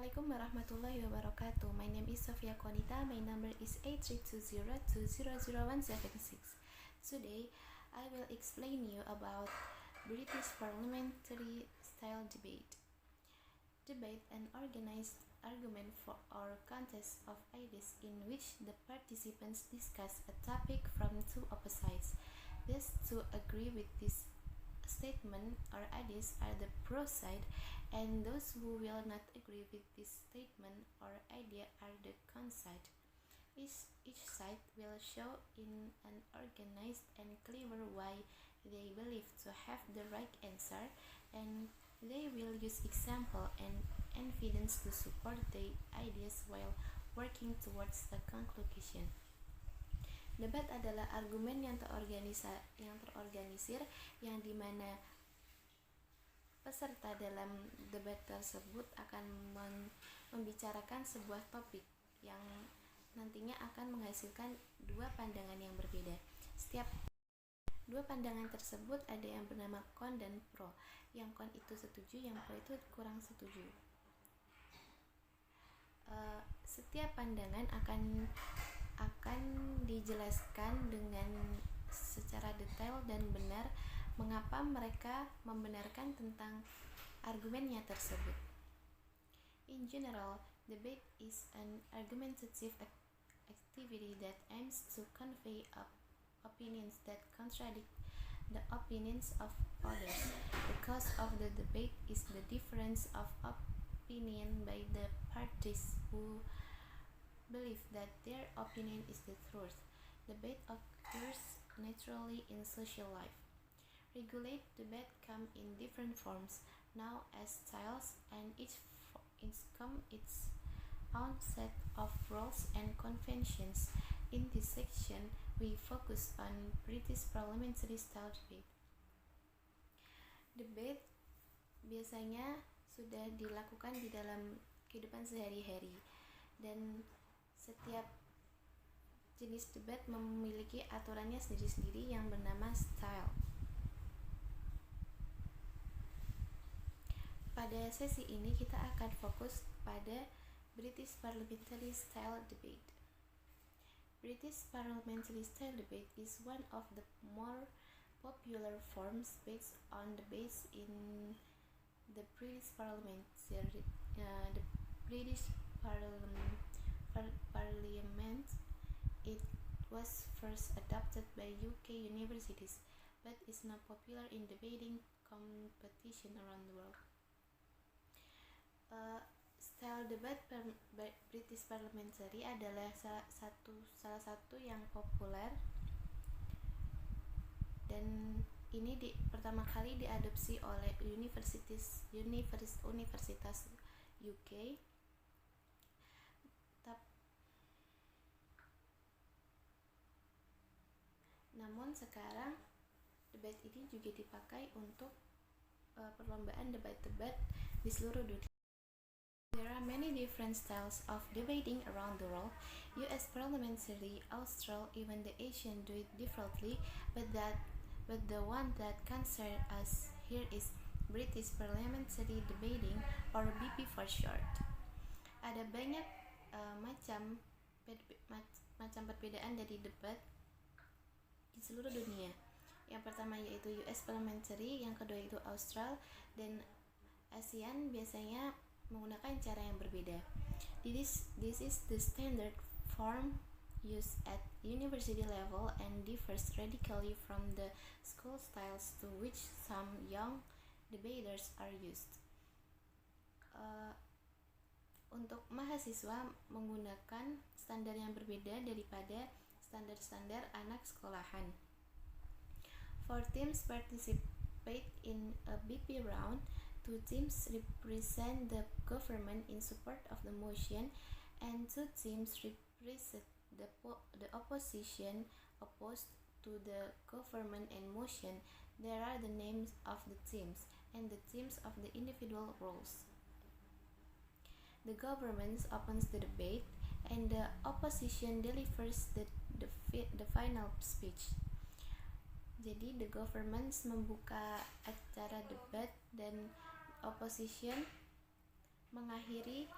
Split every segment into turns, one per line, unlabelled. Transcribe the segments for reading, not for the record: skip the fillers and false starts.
Assalamualaikum warahmatullahi wabarakatuh. My name is Sofia Konita. My number is 8320200176. Today, I will explain you about British parliamentary style debate. Debate an organized argument for or contest of ideas in which the participants discuss a topic from two opposites. Those to agree with this statement or ideas are the pro side, and those who will not agree with this statement or idea are the con side. Each side will show in an organized and clever way they believe to have the right answer, and they will use example and evidence to support their ideas while working towards a conclusion. Debat adalah argumen yang terorganisir yang dimana peserta dalam debat tersebut akan membicarakan sebuah topik yang nantinya akan menghasilkan dua pandangan yang berbeda. Setiap dua pandangan tersebut ada yang bernama con dan pro. Yang con itu setuju, yang pro itu kurang setuju. Setiap pandangan akan dijelaskan dengan secara detail dan benar mengapa mereka membenarkan tentang argumennya tersebut. In general, debate is an argumentative activity that aims to convey opinions that contradict the opinions of others. The cause of the debate is the difference of opinion by the parties who believe that their opinion is the truth. Debate occurs naturally in social life. Regulate debate come in different forms, known as styles, and each come its own set of rules and conventions. In this section, we focus on British parliamentary style debate. Debate biasanya sudah dilakukan di dalam kehidupan sehari-hari, dan setiap jenis debat memiliki aturannya sendiri-sendiri yang bernama style. Pada sesi ini kita akan fokus pada British parliamentary style debate. British parliamentary style debate is one of the more popular forms based on debates in the British Parliament. The British Parliament, it was first adopted by UK universities, but is now popular in debating competition around the world. Style debat British Parliamentary adalah salah satu yang populer, dan ini pertama kali diadopsi oleh universitas UK. Namun sekarang debat ini juga dipakai untuk perlombaan debat-debat di seluruh dunia. There are many different styles of debating around the world. US parliamentary, Austral, even the Asian do it differently, but the one that concerns us here is British parliamentary debating, or BP for short. Ada banyak macam perbedaan dari debat di seluruh dunia. Yang pertama yaitu US parliamentary, yang kedua itu Austral, dan ASEAN biasanya menggunakan cara yang berbeda. This is the standard form used at university level and differs radically from the school styles to which some young debaters are used. Untuk mahasiswa menggunakan standar yang berbeda daripada standar-standar anak sekolahan. 4 teams participate in a BP round. 2 teams represent the government in support of the motion, and 2 teams represent the opposition opposed to the government and motion. There are the names of the teams and the teams of the individual roles. The government opens the debate, and the opposition delivers the final speech. Jadi the government membuka acara debat dan opposition mengakhiri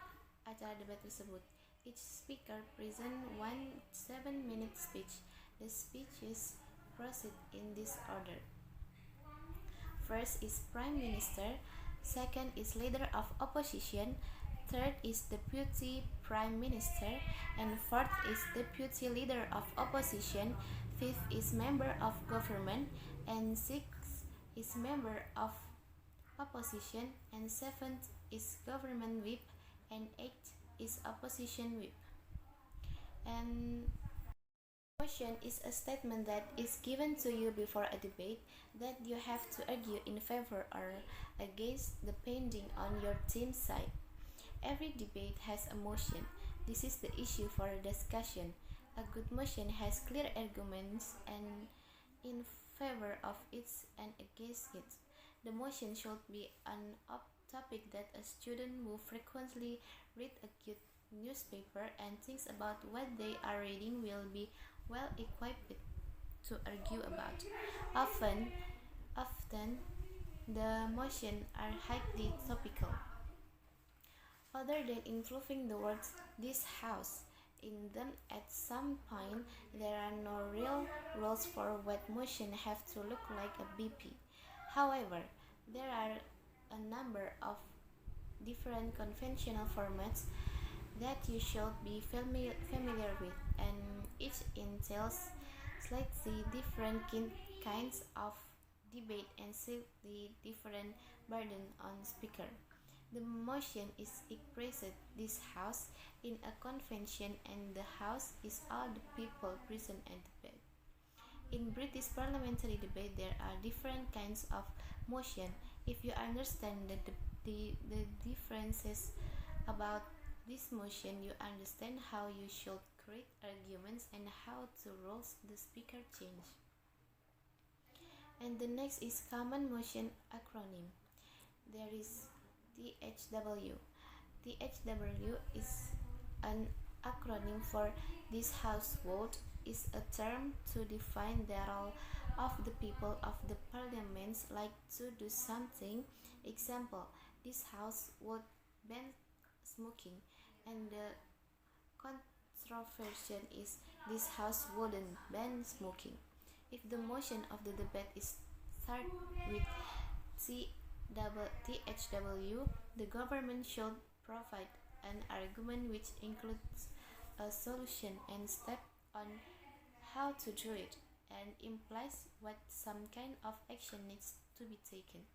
acara debat tersebut. Each speaker present one 7-minute speech. The speeches proceed in this order. First is Prime Minister, second is Leader of Opposition, third is Deputy Prime Minister, and fourth is Deputy Leader of Opposition, fifth is Member of Government, and sixth is Member of Opposition, and seventh is Government Whip, and eighth is Opposition Whip. And motion is a statement that is given to you before a debate that you have to argue in favor or against depending on your team's side. Every debate has a motion. This is the issue for discussion. A good motion has clear arguments and in favor of it and against it. The motion should be an topic that a student who frequently read a good newspaper and thinks about what they are reading will be well equipped to argue about. Often the motions are highly topical. Other than including the words "this house" in them at some point, there are no real rules for what motion have to look like a BP. However, there are a number of different conventional formats that you should be familiar with, and each entails slightly different kinds of debate and slightly different burden on speaker. The motion is expressed this house in a convention, and the house is all the people present at debate. In British parliamentary debate, there are different kinds of motion. If you understand the differences about this motion, you understand how you should create arguments and how to rules the speaker change. And the next is common motion acronym. There is THW. THW is an acronym for "This House vote" is a term to define that all of the people of the parliament like to do something. Example, this house would ban smoking, and the controversy is this house wouldn't ban smoking. If the motion of the debate is start with THW, the government should provide an argument which includes a solution and step on how to do it, and implies what some kind of action needs to be taken.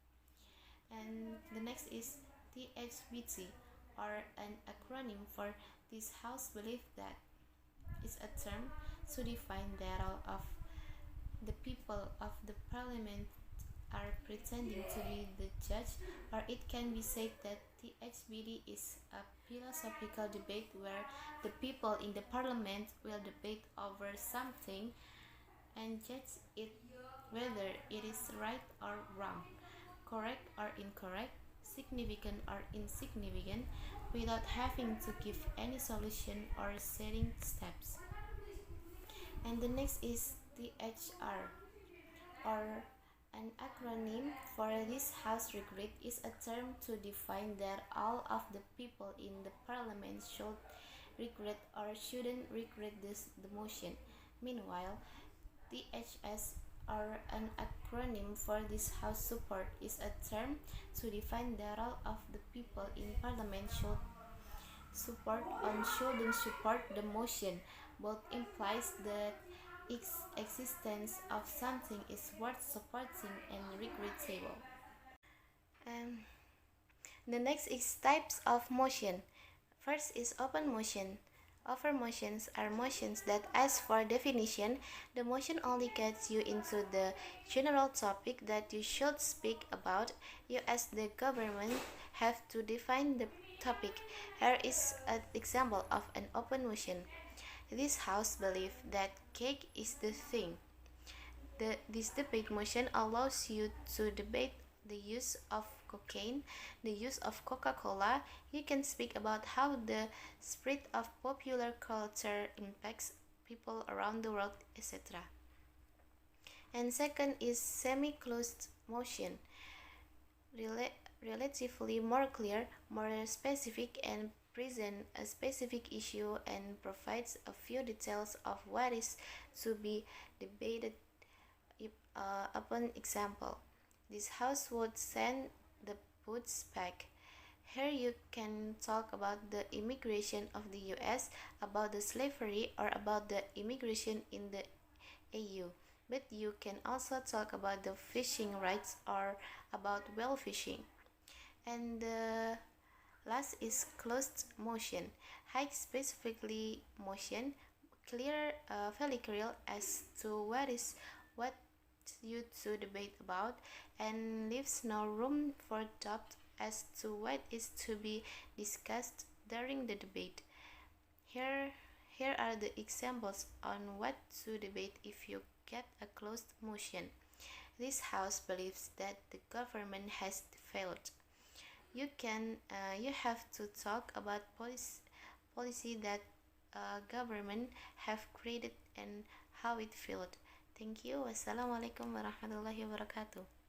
And the next is THBT, or an acronym for "This House Believe That" is a term to define that all of the people of the parliament are pretending to be the judge, or it can be said that THBD is a philosophical debate where the people in the parliament will debate over something and judge it whether it is right or wrong, correct or incorrect, significant or insignificant, without having to give any solution or setting steps. And the next is THR, or an acronym for "This House Regret" is a term to define that all of the people in the parliament should regret or shouldn't regret the motion. Meanwhile, THS, or an acronym for "This House Support" is a term to define that all of the people in parliament should support or shouldn't support the motion. Both implies that its existence of something is worth supporting and regrettable. And the next is types of motion. First is open motion. Open motions are motions that ask for definition. The motion only gets you into the general topic that you should speak about. You as the government have to define the topic. Here is an example of an open motion. This house believes that cake is the thing. This debate motion allows you to debate the use of cocaine, the use of Coca-Cola. You can speak about how the spread of popular culture impacts people around the world, etc. And second is semi-closed motion. relatively more clear, more specific, and present a specific issue and provides a few details of what is to be debated upon example. This house would send the boots back. Here you can talk about the immigration of the US, about the slavery, or about the immigration in the AU. But you can also talk about the fishing rights or about whale fishing. And the last is closed motion. High specifically motion, clear very clear as to what you to debate about and leaves no room for doubt as to what is to be discussed during the debate. Here, here are the examples on what to debate if you get a closed motion. This House believes that the government has failed. You have to talk about policy that government have created and how it failed. Thank you. Wassalamualaikum warahmatullahi wabarakatuh.